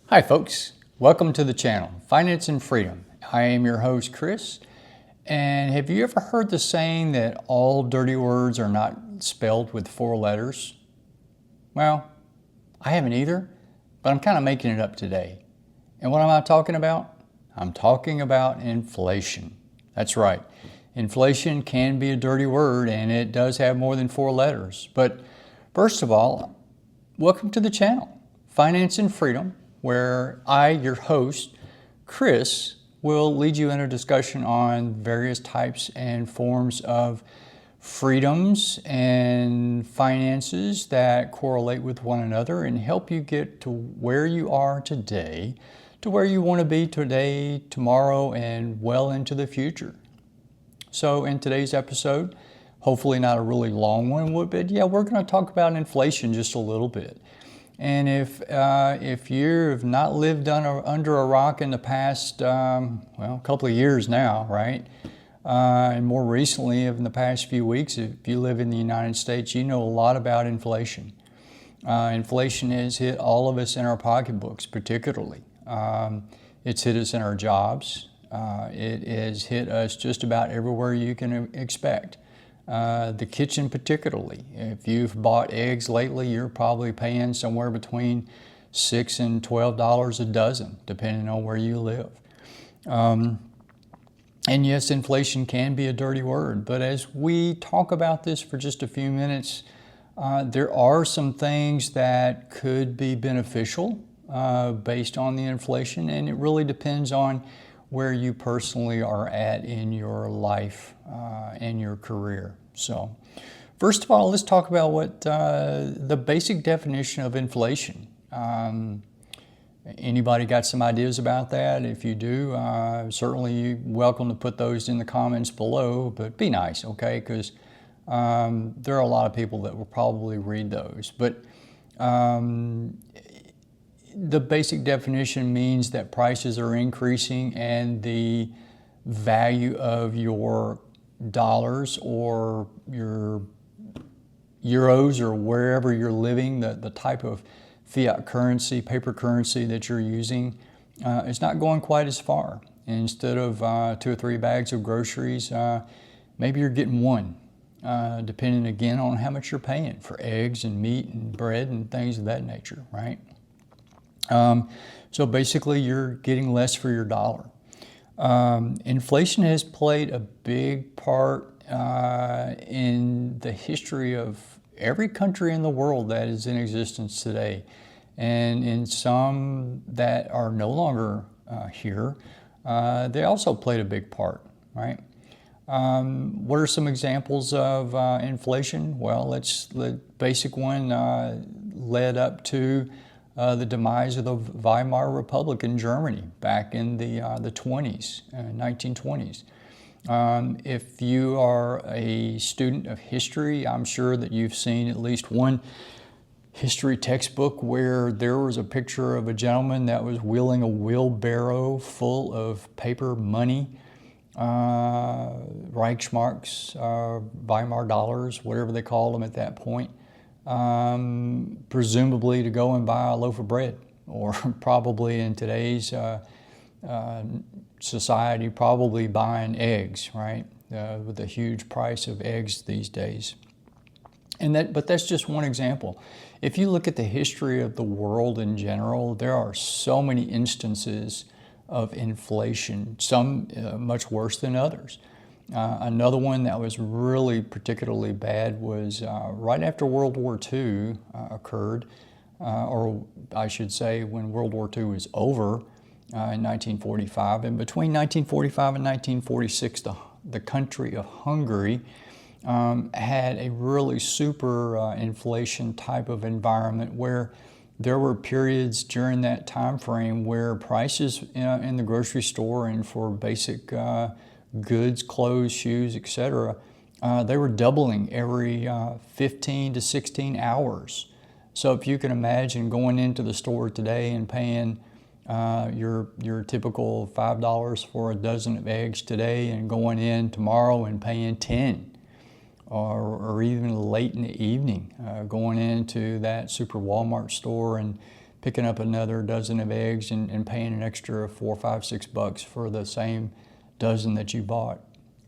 Hi folks, welcome to the channel, Finance and Freedom. I am your host, Chris, and have you ever heard the saying that all dirty words are not spelled with 4 letters? Well, I haven't either, but I'm kind of making it up today. And what am I talking about? I'm talking about inflation. That's right. Inflation can be a dirty word and it does have more than 4 letters. But first of all, welcome to the channel, Finance and Freedom, where I, your host, Chris, will lead you in a discussion on various types and forms of freedoms and finances that correlate with one another and help you get to where you are today, to where you want to be today, tomorrow, and well into the future. So in today's episode, hopefully not a really long one, but yeah, we're going to talk about inflation just a little bit. And if you've not lived under a rock in the past, couple of years now, right? And more recently, in the past few weeks, if you live in the United States, you know a lot about inflation. Inflation has hit all of us in our pocketbooks, particularly. It's hit us in our jobs. It has hit us just about everywhere you can expect. The kitchen particularly. If you've bought eggs lately, you're probably paying somewhere between $6 and $12 a dozen, depending on where you live. And yes, inflation can be a dirty word, but as we talk about this for just a few minutes, there are some things that could be beneficial based on the inflation, and it really depends on where you personally are at in your life and your career. So, first of all, let's talk about what the basic definition of inflation. Anybody got some ideas about that? If you do, certainly you're welcome to put those in the comments below, but be nice, okay? Because there are a lot of people that will probably read those. But the basic definition means that prices are increasing and the value of your dollars or your euros or wherever you're living, the type of fiat currency, paper currency that you're using, is not going quite as far. And instead of 2 or 3 bags of groceries, maybe you're getting 1, depending again on how much you're paying for eggs and meat and bread and things of that nature, right? So basically you're getting less for your dollar. Inflation has played a big part in the history of every country in the world that is in existence today. And in some that are no longer here, they also played a big part, right? What are some examples of inflation? Well, the basic one led up to the demise of the Weimar Republic in Germany back in the 20s, 1920s. If you are a student of history, I'm sure that you've seen at least one history textbook where there was a picture of a gentleman that was wheeling a wheelbarrow full of paper money, Reichsmarks, Weimar dollars, whatever they called them at that point. Presumably to go and buy a loaf of bread, or probably in today's society, probably buying eggs, right? With the huge price of eggs these days. But that's just one example. If you look at the history of the world in general, there are so many instances of inflation, some much worse than others. Another one that was really particularly bad was right after World War II occurred, or I should say when World War II was over in 1945. And between 1945 and 1946, the country of Hungary had a really super inflation type of environment where there were periods during that time frame where prices in the grocery store and for basic goods, clothes, shoes, etc., they were doubling every 15 to 16 hours. So if you can imagine going into the store today and paying your typical $5 for a dozen of eggs today and going in tomorrow and paying 10, or even late in the evening, going into that super Walmart store and picking up another dozen of eggs and paying an extra $4, $5, $6 for the same dozen that you bought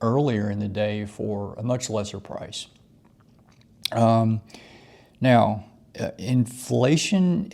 earlier in the day for a much lesser price. Now, inflation,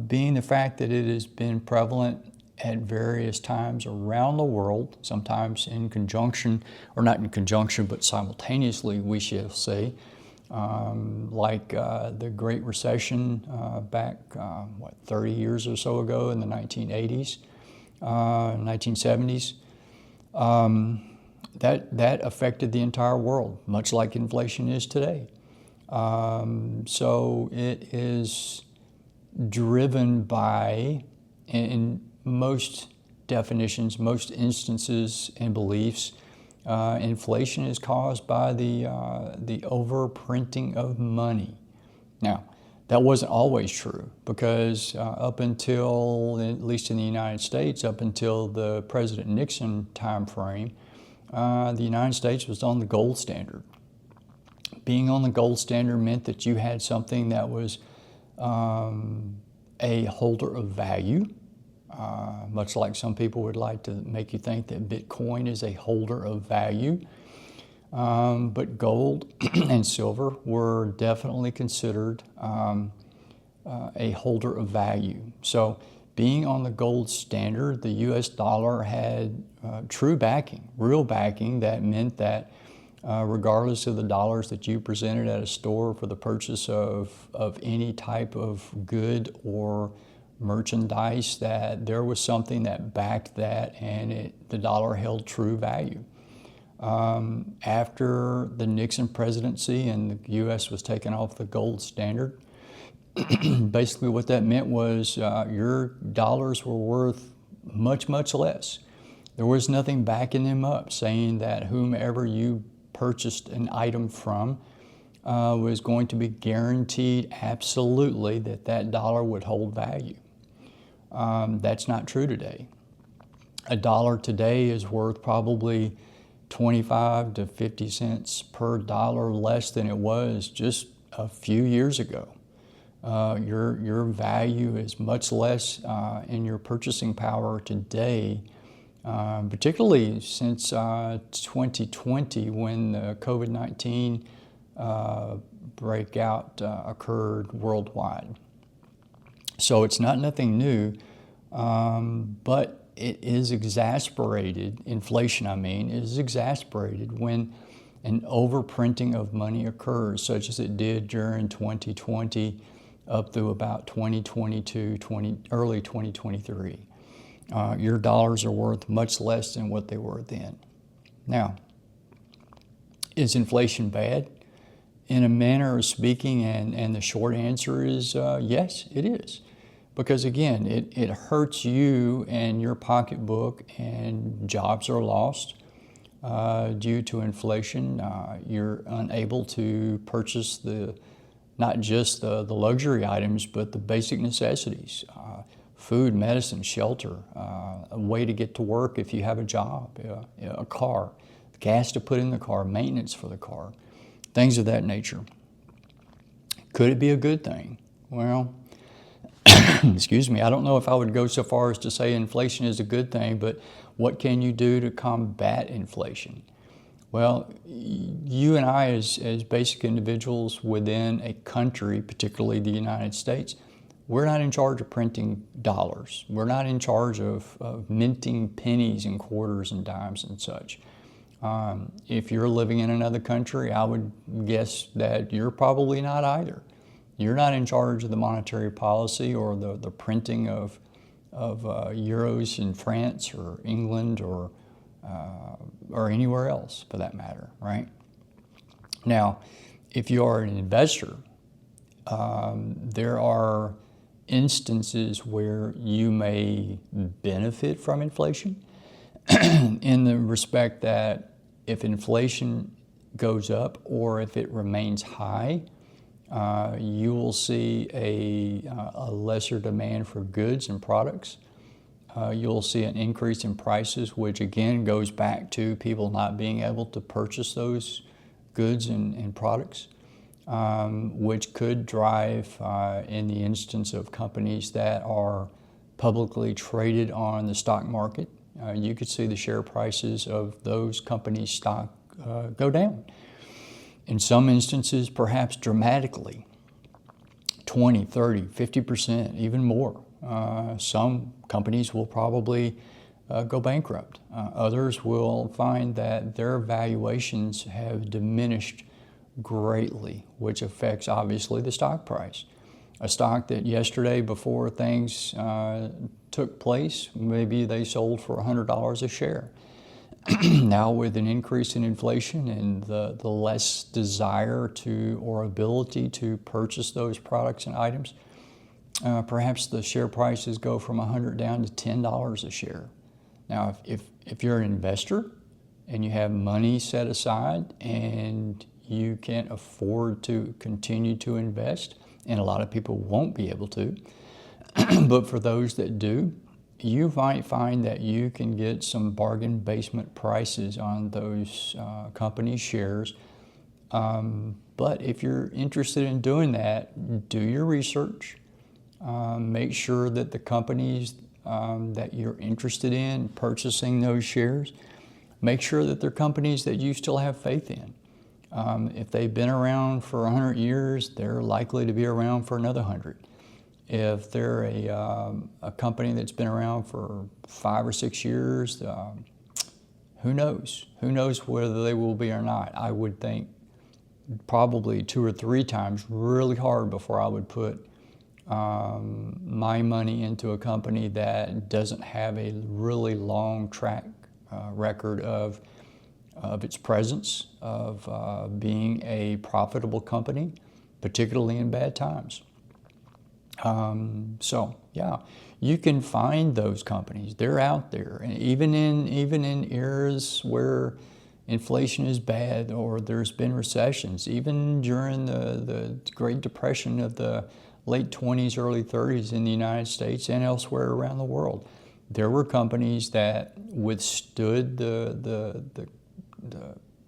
being the fact that it has been prevalent at various times around the world, sometimes in conjunction, or not in conjunction, but simultaneously, we shall say, like the Great Recession back, 30 years or so ago in the 1980s, 1970s, that affected the entire world, much like inflation is today. So it is driven by, in most definitions, most instances and beliefs, inflation is caused by the overprinting of money. Now, that wasn't always true, because up until, at least in the United States, up until the President Nixon time frame, the United States was on the gold standard. Being on the gold standard meant that you had something that was a holder of value, much like some people would like to make you think that Bitcoin is a holder of value. But gold and silver were definitely considered a holder of value. So being on the gold standard, the US dollar had true backing, real backing, that meant that regardless of the dollars that you presented at a store for the purchase of any type of good or merchandise, that there was something that backed that, and the dollar held true value. After the Nixon presidency and the U.S. was taken off the gold standard, basically what that meant was your dollars were worth much, much less. There was nothing backing them up, saying that whomever you purchased an item from was going to be guaranteed absolutely that that dollar would hold value. That's not true today. A dollar today is worth probably 25 to 50 cents per dollar less than it was just a few years ago. Your value is much less in your purchasing power today, particularly since 2020, when the COVID-19 breakout occurred worldwide. So it's not nothing new, but it is exasperated, inflation is exasperated when an overprinting of money occurs, such as it did during 2020 up through about 2022, early 2023. Your dollars are worth much less than what they were then. Now, is inflation bad? In a manner of speaking, and the short answer is yes, it is. Because again, it hurts you and your pocketbook, and jobs are lost due to inflation. You're unable to purchase not just the luxury items, but the basic necessities. Food, medicine, shelter, a way to get to work if you have a job, a car, gas to put in the car, maintenance for the car, things of that nature. Could it be a good thing? Well, excuse me, I don't know if I would go so far as to say inflation is a good thing, but what can you do to combat inflation? Well, you and I as basic individuals within a country, particularly the United States, we're not in charge of printing dollars. We're not in charge of minting pennies and quarters and dimes and such. If you're living in another country, I would guess that you're probably not either. You're not in charge of the monetary policy or the printing of euros in France or England or anywhere else for that matter, right? Now, if you are an investor, there are instances where you may benefit from inflation in the respect that if inflation goes up or if it remains high, you will see a lesser demand for goods and products. You'll see an increase in prices, which again goes back to people not being able to purchase those goods and products. which could drive, in the instance of companies that are publicly traded on the stock market, you could see the share prices of those companies' stock go down. In some instances, perhaps dramatically, 20, 30, 50%, even more. Some companies will probably go bankrupt. Others will find that their valuations have diminished greatly, which affects obviously the stock price. A stock that yesterday, before things took place, maybe they sold for $100 a share. Now with an increase in inflation and the less desire to or ability to purchase those products and items, perhaps the share prices go from $100 down to $10 a share. Now, if you're an investor and you have money set aside and you can't afford to continue to invest, and a lot of people won't be able to, but for those that do, you might find that you can get some bargain basement prices on those company shares. But if you're interested in doing that, do your research. Make sure that the companies that you're interested in purchasing those shares, make sure that they're companies that you still have faith in. If they've been around for 100 years, they're likely to be around for another 100. If they're a company that's been around for 5 or 6 years, who knows? Who knows whether they will be or not? I would think probably 2 or 3 times really hard before I would put my money into a company that doesn't have a really long track record of its presence, of being a profitable company, particularly in bad times. So yeah, you can find those companies. They're out there, and even in eras where inflation is bad or there's been recessions, even during the Great Depression of the late 20s, early 30s in the United States and elsewhere around the world, there were companies that withstood the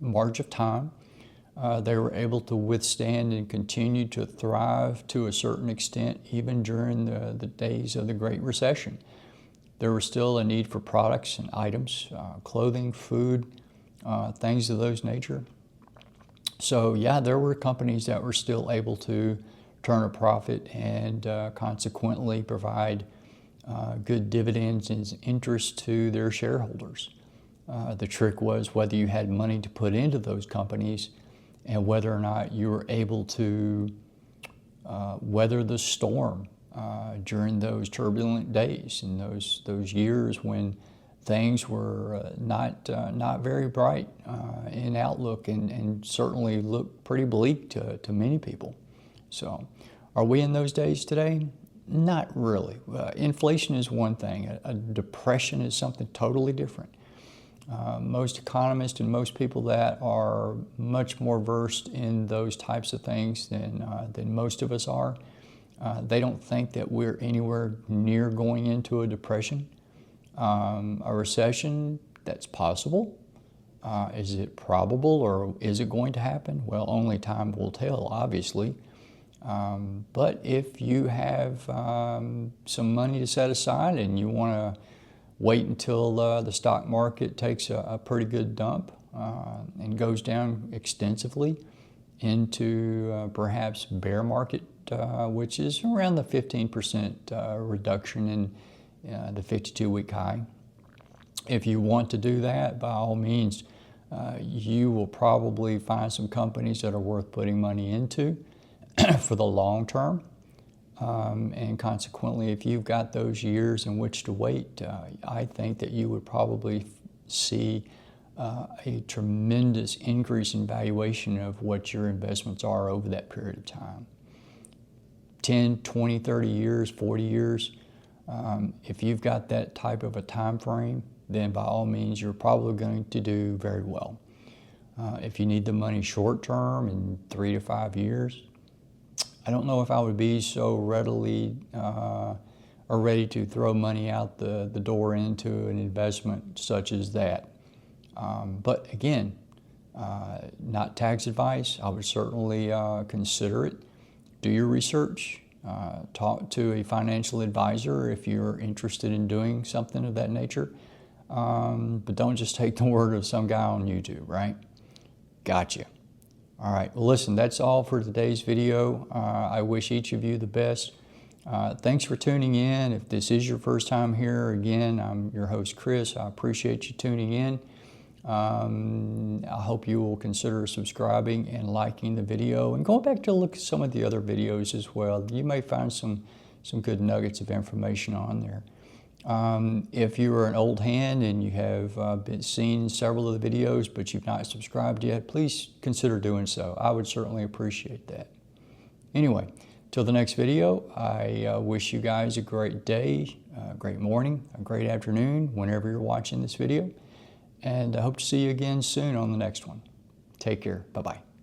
march of time. They were able to withstand and continue to thrive to a certain extent, even during the days of the Great Recession. There was still a need for products and items, clothing, food, things of those nature. So yeah, there were companies that were still able to turn a profit and consequently provide good dividends and interest to their shareholders. The trick was whether you had money to put into those companies and whether or not you were able to weather the storm during those turbulent days and those years when things were not very bright in outlook and certainly looked pretty bleak to many people. So, are we in those days today? Not really. Inflation is one thing. A depression is something totally different. Most economists and most people that are much more versed in those types of things than most of us are, they don't think that we're anywhere near going into a depression. A recession, that's possible. Is it probable or is it going to happen? Well, only time will tell, obviously. But if you have some money to set aside and you want to wait until the stock market takes a pretty good dump and goes down extensively into perhaps bear market, which is around the 15% reduction in the 52-week high. If you want to do that, by all means, you will probably find some companies that are worth putting money into for the long term. And consequently, if you've got those years in which to wait, I think that you would probably see a tremendous increase in valuation of what your investments are over that period of time. 10, 20, 30 years, 40 years. If you've got that type of a time frame, then by all means, you're probably going to do very well. If you need the money short term, in 3 to 5 years, I don't know if I would be so readily or ready to throw money out the door into an investment such as that. But again, Not tax advice. I would certainly consider it. Do your research. Talk to a financial advisor if you're interested in doing something of that nature. But don't just take the word of some guy on YouTube, right? Gotcha. All right, well listen, that's all for today's video. I wish each of you the best. Thanks for tuning in. If this is your first time here, again, I'm your host, Chris. I appreciate you tuning in. I hope you will consider subscribing and liking the video and go back to look at some of the other videos as well. You may find some good nuggets of information on there. If you are an old hand and you have seen several of the videos but you've not subscribed yet, please consider doing so. I would certainly appreciate that. Anyway, till the next video, I wish you guys a great day, a great morning, a great afternoon, whenever you're watching this video. And I hope to see you again soon on the next one. Take care. Bye-bye.